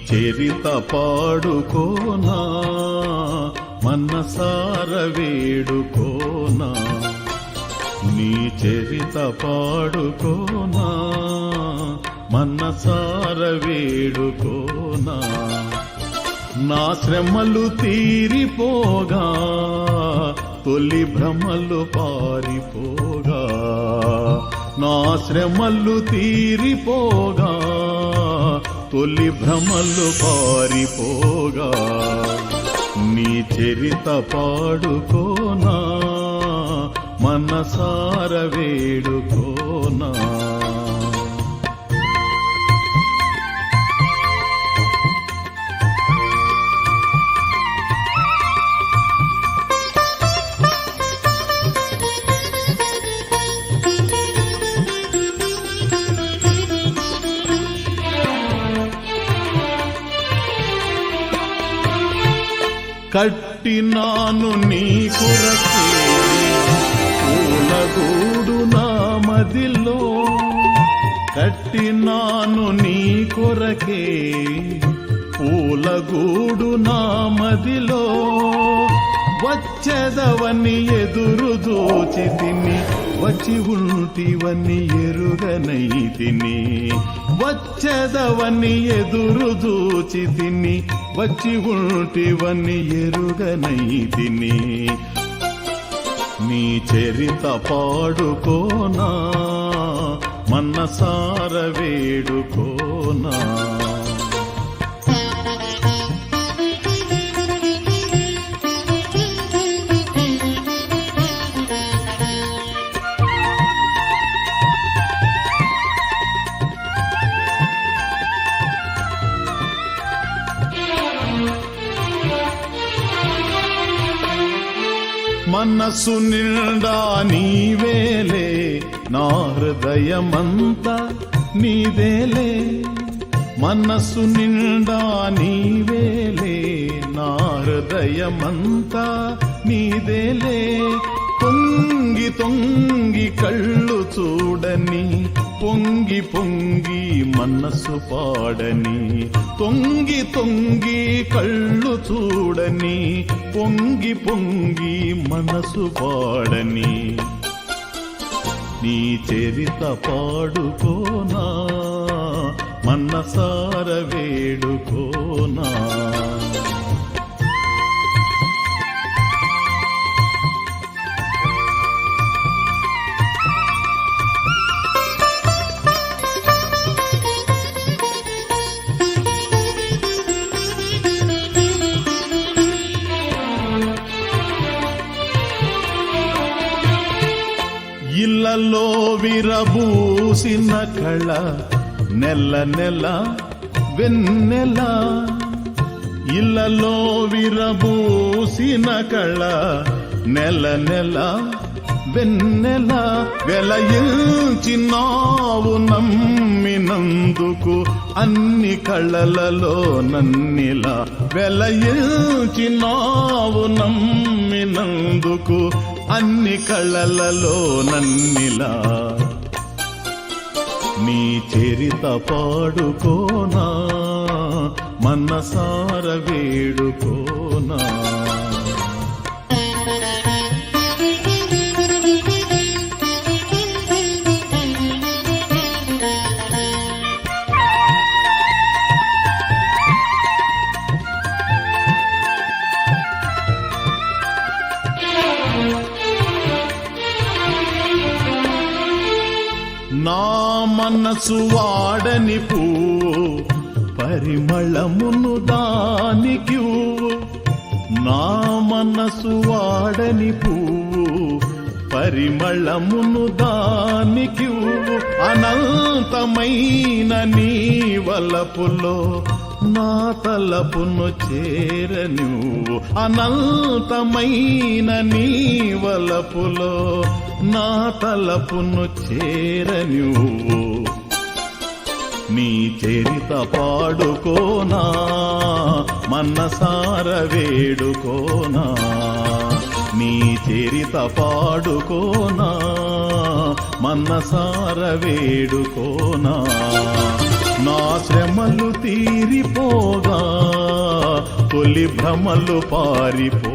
చరిత పాడుకోనా మనసార వేడుకోనా నీ చరిత పాడుకోనా మనసార వేడుకోనా నా శ్రమలు తీరిపోగా తొలి భ్రమలు పారిపోగా నా శ్రమలు తీరిపోగా తొలి భ్రమలు పారిపోగా నీ చరిత పాడుకోనా మనసార వేడుకోనా కట్టినాను నీ కొరకే పూలగూడు నా మదిలో కట్టినాను నీ కొరకే పూలగూడు నా మదిలో వచ్చెదవని ఎదురు దోచి తిని వచ్చి ఉంటివని ఎరుగనైతిని వచ్చెదవని ఎదురు దోచి తిని వచ్చి ఉంటివని ఎరుగనైతిని నీ చరిత పాడుకోనా మనసార వేడుకోనా మనసు నిండా నీవేలే నా హృదయమంతా నీదేలే మనసు నిండా నీవేలే నా హృదయమంతా నీదేలే తొంగి తొంగి కళ్ళు చూడని పొంగి పొంగి మనసు పాడని తొంగి తొంగి కళ్ళు చూడని పొంగి పొంగి మనసు పాడని నీ చరిత పాడుకోనా మనసార వేడుకోనా ఇళ్ళలో విరబూసిన కళ నెల నెల వెన్నెల ఇళ్ళలో విరబూసిన కళ నెల నెల వెన్నెల వెలయించినావు నమ్మినందుకు అన్ని కళలలో నన్నిలా వెలయించినావు నమ్మినందుకు అన్ని కళలలో నన్నిలా నీ చరిత పాడుకోనా మనసార వేడుకోనా నా మనసు వాడని పువ్వు పరిమళమును దానికి నా మనసు వాడని పువ్వు పరిమళమును దానికి అనంతమైన నీ వలపులో నా తలపును చేరనివ్వు అనంతమైన నీ వలపులో నా తలపును చేరనివ్వు నీ చరిత పాడుకోనా మనసార వేడుకోనా నీ చరిత పాడుకోనా మనసార వేడుకోనా నా శ్రమలు తీరిపోగా తొలి భ్రమలు పారిపో